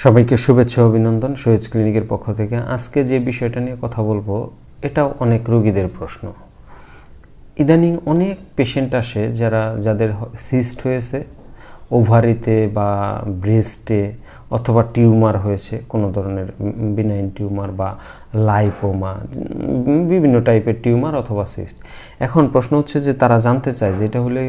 সবাইকে শুভেচ্ছা অভিনন্দন সৈয়দ ক্লিনিকের পক্ষ থেকে। আজকে যে বিষয়টা নিয়ে কথা বলবো এটাও অনেক রোগীদের প্রশ্ন। ইদানিং অনেক পেশেন্ট আসে যাদের সিস্ট হয়েছে ওভারিতে বা ব্রেস্টে, অথবা টিউমার হয়েছে, কোনো ধরনের বিনাইন টিউমার বা লাইপোমা, বিভিন্ন টাইপের টিউমার অথবা সিস্ট। এখন প্রশ্ন হচ্ছে যে তারা জানতে চায় যে এটা হলে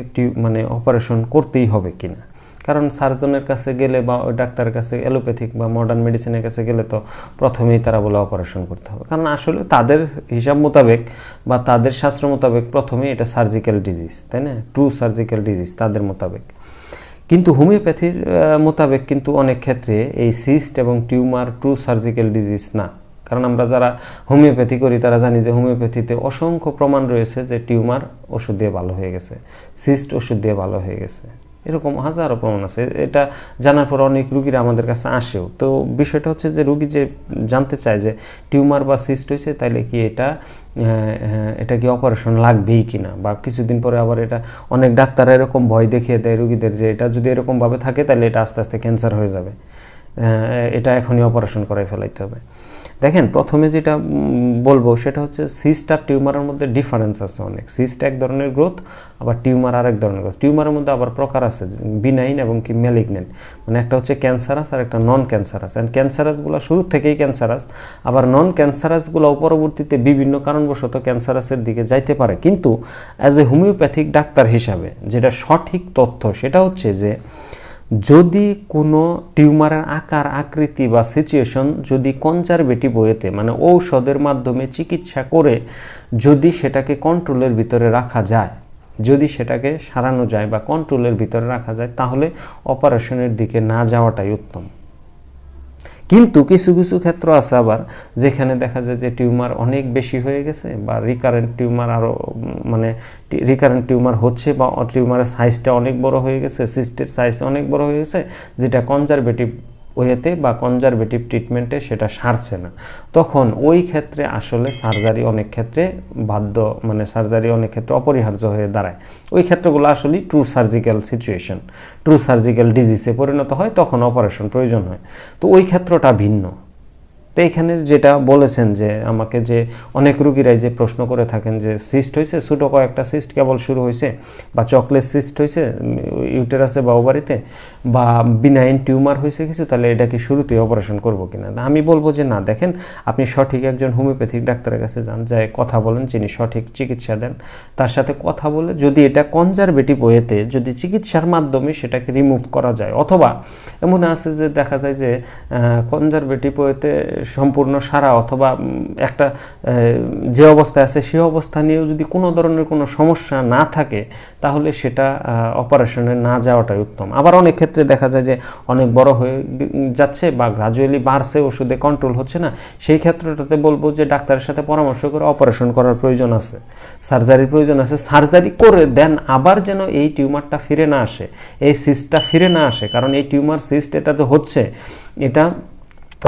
অপারেশন করতেই হবে কিনা। কারণ সার্জনের কাছে গেলে বা ডাক্তারের কাছে অ্যালোপ্যাথিক বা মডার্ন মেডিসিনের কাছে গেলে তো প্রথমেই তারা বলে অপারেশন করতে হবে, কারণ আসলে তাদের হিসাব মোতাবেক বা তাদের শাস্ত্র মোতাবেক প্রথমেই এটা সার্জিক্যাল ডিজিজ, তাই না? ট্রু সার্জিক্যাল ডিজিজ তাদের মোতাবেক। কিন্তু হোমিওপ্যাথির মোতাবেক কিন্তু অনেক ক্ষেত্রে এই সিস্ট এবং টিউমার ট্রু সার্জিক্যাল ডিজিজ না। কারণ আমরা যারা হোমিওপ্যাথি করি তারা জানি যে হোমিওপ্যাথিতে অসংখ্য প্রমাণ রয়েছে যে টিউমার ওষুধ দিয়ে ভালো হয়ে গেছে, সিস্ট ওষুধ দিয়ে ভালো হয়ে গেছে, এরকম হাজারো প্রমাণ আছে। এটা জানার পর অনেক রুগীরা আমাদের কাছে আসেও। তো বিষয়টা হচ্ছে যে রুগী যে জানতে চায় যে টিউমার বা সিস্ট হয়েছে তাইলে কি এটা কি অপারেশন লাগবেই কিনা, বা কিছুদিন পরে আবার এটা অনেক ডাক্তাররা এরকম ভয় দেখিয়ে দেয় রুগীদের যে এটা যদি এরকমভাবে থাকে তাহলে এটা আস্তে আস্তে ক্যান্সার হয়ে যাবে, এটা এখনই অপারেশন করাই ফেলাইতে হবে। দেখেন, প্রথমে যেটা বলবো সেটা হচ্ছে সিস্ট আর টিউমারের মধ্যে ডিফারেন্স আছে অনেক। সিস্ট এক ধরনের গ্রোথ, আবার টিউমার আরেক ধরনের গ্রোথ। টিউমারের মধ্যে আবার প্রকার আছে, বিনাইন এবং কি ম্যালিগন্যান্ট, মানে একটা হচ্ছে ক্যান্সারাস আর একটা নন ক্যান্সারাস। অ্যান্ড ক্যান্সারাসগুলো শুরু থেকেই ক্যান্সারাস, আবার নন ক্যান্সারাসগুলো পরবর্তীতে বিভিন্ন কারণবশত ক্যান্সারাসের দিকে যাইতে পারে। কিন্তু অ্যাজ এ হোমিওপ্যাথিক ডাক্তার হিসাবে যেটা সঠিক তথ্য সেটা হচ্ছে যে যদি কোনো টিউমারের আকার আকৃতি বা সিচুয়েশন যদি কনজারভেটিভ ওয়েতে, মানে ঔষধের মাধ্যমে চিকিৎসা করে যদি সেটাকে কন্ট্রোলের ভিতরে রাখা যায়, যদি সেটাকে সারানো যায় বা কন্ট্রোলের ভিতরে রাখা যায়, তাহলে অপারেশনের দিকে না যাওয়াটাই উত্তম। কিন্তু কিছু কিছু ক্ষেত্র আছে আবার যেখানে দেখা যায় যে টিউমার অনেক বেশি হয়ে গেছে বা রিকারেন্ট টিউমার হচ্ছে, বা টিউমারের সাইজটা অনেক বড় হয়ে গেছে, সিস্টের সাইজ অনেক বড় হয়ে গেছে, যেটা কনজারভেটিভ ওয়েতে বা কনজারভেটিভ ট্রিটমেন্টে সেটা সারছে না। তখন ওই ক্ষেত্রে আসলে সার্জারি অনেক ক্ষেত্রে সার্জারি অনেক ক্ষেত্রে অপরিহার্য হয়ে দাঁড়ায়। ওই ক্ষেত্রগুলো আসলে true surgical situation, true surgical ডিজিজে পরিণত হয়, তখন অপারেশন প্রয়োজন হয়। তো ওই ক্ষেত্রটা ভিন্ন। তো এখানে যেটা বলেছেন যে আমাকে যে অনেক রুগীরাই যে প্রশ্ন করে থাকেন যে সিস্ট হয়েছে, ছোটো কয়েকটা সিস্ট কেবল শুরু হয়েছে, বা চকলেট সিস্ট হয়েছে ইউটেরাসে বা ওভারিতে, বা বিনাইন টিউমার হয়েছে কিছু, তাহলে এটা কি শুরুতেই অপারেশন করবো কিনা? আমি বলবো যে না, দেখেন, আপনি সঠিক একজন হোমিওপ্যাথিক ডাক্তারের কাছে যান, যাই কথা বলেন, যিনি সঠিক চিকিৎসা দেন, তার সাথে কথা বলে যদি এটা কনজারভেটিভ ওয়েতে যদি চিকিৎসার মাধ্যমে সেটাকে রিমুভ করা যায়, অথবা এমন আছে যে দেখা যায় যে কনজারভেটিভ ওয়েতে সম্পূর্ণ সারা, অথবা একটা যে অবস্থায় আছে সেই অবস্থা নিয়েও যদি কোনো ধরনের কোনো সমস্যা না থাকে, তাহলে সেটা অপারেশনে না যাওয়াটাই উত্তম। আবার অনেক ক্ষেত্রে দেখা যায় যে অনেক বড় হয়ে যাচ্ছে বা গ্রাজুয়ালি বাড়ছে, ওষুধে কন্ট্রোল হচ্ছে না, সেই ক্ষেত্রটাতে বলবো যে ডাক্তারের সাথে পরামর্শ করে অপারেশন করার প্রয়োজন আছে, সার্জারির প্রয়োজন আছে। সার্জারি করে দেন আবার যেন এই টিউমারটা ফিরে না আসে, এই সিস্টটা ফিরে না আসে। কারণ এই টিউমার সিস্ট এটা তো হচ্ছে, এটা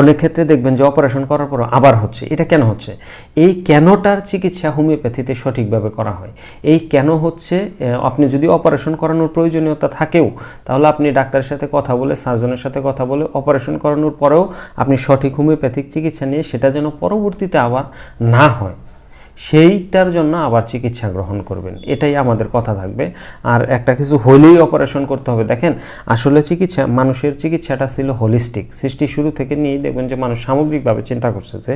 অনেক ক্ষেত্রে দেখবেন যে অপারেশন করার পর আবার হচ্ছে। এটা কেন হচ্ছে? এই কেনটার চিকিৎসা হোমিওপ্যাথিতে সঠিকভাবে করা হয়। এই কেন হচ্ছে, আপনি যদি অপারেশন করানোর প্রয়োজনীয়তা থাকেও, তাহলে আপনি ডাক্তারের সাথে কথা বলে, সার্জনের সাথে কথা বলে অপারেশন করানোর পরেও আপনি সঠিক হোমিওপ্যাথিক চিকিৎসা নিয়ে সেটা যেন পরবর্তীতে আবার না হয়, সেইটার জন্য আবার চিকিৎসা গ্রহণ করবেন, এটাই আমাদের কথা থাকবে। আর একটা কিছু হলেই অপারেশন করতে হবে, দেখেন, আসলে মানুষের চিকিৎসাটা ছিল হোলিস্টিক। সৃষ্টি শুরু থেকে নিয়েই দেখবেন যে মানুষ সামগ্রিকভাবে চিন্তা করছে যে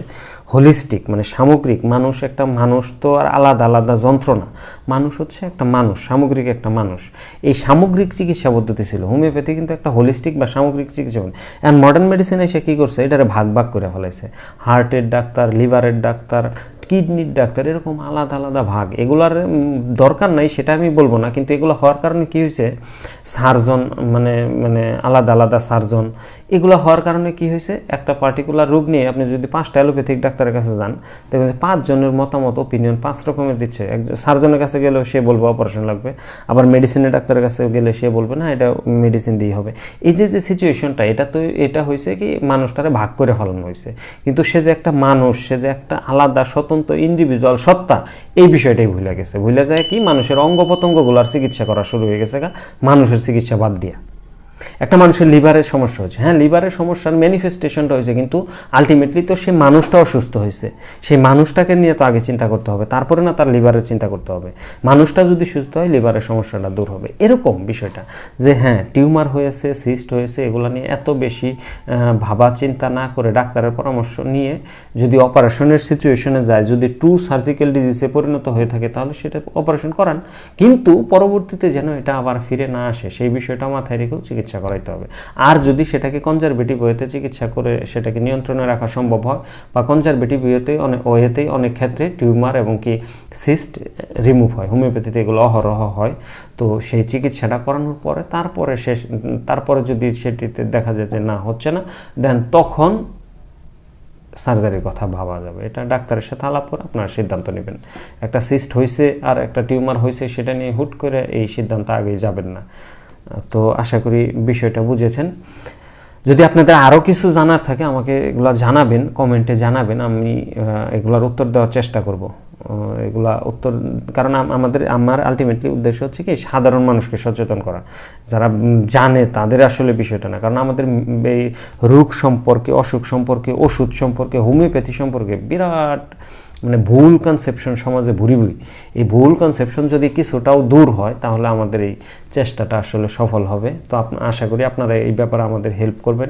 হোলিস্টিক মানে সামগ্রিক। মানুষ তো আর আলাদা আলাদা যন্ত্র না, মানুষ হচ্ছে একটা মানুষ, সামগ্রিক একটা মানুষ। এই সামগ্রিক চিকিৎসা পদ্ধতি ছিল। হোমিওপ্যাথি কিন্তু একটা হোলিস্টিক বা সামগ্রিক চিকিৎসা পদ্ধতি। অ্যান্ড মডার্ন মেডিসিন এসে কী করছে, এটারে ভাগ ভাগ করে ফেলাইছে। হার্টের ডাক্তার, লিভারের ডাক্তার, কিডনির ডাক্তার, এরকম আলাদা আলাদা ভাগ। এগুলার দরকার নাই সেটা আমি বলবো না, কিন্তু এগুলো হওয়ার কারণে কি হয়েছে, সার্জন আলাদা আলাদা সার্জন, এগুলো হওয়ার কারণে কি হয়েছে, একটা পার্টিকুলার রোগ নিয়ে আপনি যদি 5টা অ্যালোপ্যাথিক ডাক্তারের কাছে যান, দেখবেন যে 5 জনের মতামত, ওপিনিয়ন 5 রকমের দিচ্ছে। একজন সার্জনের কাছে গেলেও সে বলবে অপারেশন লাগবে, আবার মেডিসিনের ডাক্তারের কাছে গেলে সে বলবে না, এটা মেডিসিন দিয়ে হবে। এই যে সিচুয়েশনটা, এটা হয়েছে কি মানুষটারে ভাগ করে ফেলানো হয়েছে। কিন্তু সে যে একটা মানুষ, সে যে একটা আলাদা স্বতন্ত্র ইন্ডিভিজুয়াল সত্তা, এই বিষয়টাই ভুলে গেছে। ভুলে যায় কি, মানুষের অঙ্গ প্রত্যঙ্গগুলোর চিকিৎসা করা শুরু হয়ে গেছে মানুষের চিকিৎসা বাদ দিয়া। একটা মানুষের লিভারের সমস্যা হয়েছে, হ্যাঁ লিভারের সমস্যার ম্যানিফেস্টেশনটা হয়েছে, কিন্তু আলটিমেটলি তো সে মানুষটা অসুস্থ হয়েছে, সেই মানুষটাকে নিয়ে তো আগে চিন্তা করতে হবে, তারপরে না তার লিভারের চিন্তা করতে হবে। মানুষটা যদি সুস্থ হয় লিভারের সমস্যাটা দূর হবে, এরকম বিষয়টা। যে হ্যাঁ টিউমার হয়েছে, সিস্ট হয়েছে, এগুলো নিয়ে এত বেশি ভাবা চিন্তা না করে ডাক্তারের পরামর্শ নিয়ে যদি অপারেশনের সিচুয়েশনে যায়, যদি ট্রু সার্জিক্যাল ডিজিজে পরিণত হয়ে থাকে, তাহলে সেটা অপারেশন করান, কিন্তু পরবর্তীতে যেন এটা আবার ফিরে না আসে সেই বিষয়টা মাথায় রেখেও চিকিৎসা করাইতে হবে। আর যদি সেটাকে কনজারভেটিভ ওয়েতে চিকিৎসা করে সেটাকে নিয়ন্ত্রণে রাখা সম্ভব হয়, বা কনজারভেটিভ ওয়েতেই অনেক ক্ষেত্রে টিউমার এবং কি সিস্ট রিমুভ হয়, হোমিওপ্যাথিতে এগুলো অহরহ হয়, তো সেই চিকিৎসাটা করানোর পরে তারপরে যদি সেটিতে দেখা যায় যে না হচ্ছে না, দেন তখন সার্জারির কথা ভাবা যাবে। এটা ডাক্তারের সাথে আলাপ করে আপনারা সিদ্ধান্ত নেবেন। একটা সিস্ট হয়েছে আর একটা টিউমার হয়েছে সেটা নিয়ে হুট করে এই সিদ্ধান্ত আগেই যাবেন না। তো আশা করি বিষয়টা বুঝেছেন। যদি আপনাদের আরও কিছু জানার থাকে আমাকে এগুলো জানাবেন, কমেন্টে জানাবেন, আমি এগুলোর উত্তর দেওয়ার চেষ্টা করব। এগুলা উত্তর, কারণ আমার আলটিমেটলি উদ্দেশ্য হচ্ছে কি সাধারণ মানুষকে সচেতন করা, যারা জানে তাদের আসলে বিষয়টা না। কারণ আমাদের এই রোগ সম্পর্কে, অসুখ সম্পর্কে, ওষুধ সম্পর্কে, হোমিওপ্যাথি সম্পর্কে বিরাট ভুল কনসেপশন সমাজে ভুরি ভুরি। এই ভুল কনসেপশন যদি কিছুটাও দূর হয় তাহলে আমাদের এই চেষ্টাটা আসলে সফল হবে। তো আশা করি আপনারা এই ব্যাপারে আমাদের হেল্প করবেন,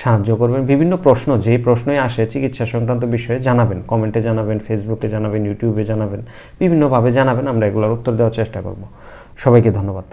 সাহায্য করবেন। বিভিন্ন প্রশ্ন, যেই প্রশ্নই আসে চিকিৎসা সংক্রান্ত বিষয়ে জানাবেন, কমেন্টে জানাবেন, ফেসবুকে জানাবেন, ইউটিউবে জানাবেন, বিভিন্নভাবে জানাবেন, আমরা এগুলোর উত্তর দেওয়ার চেষ্টা করব। সবাইকে ধন্যবাদ।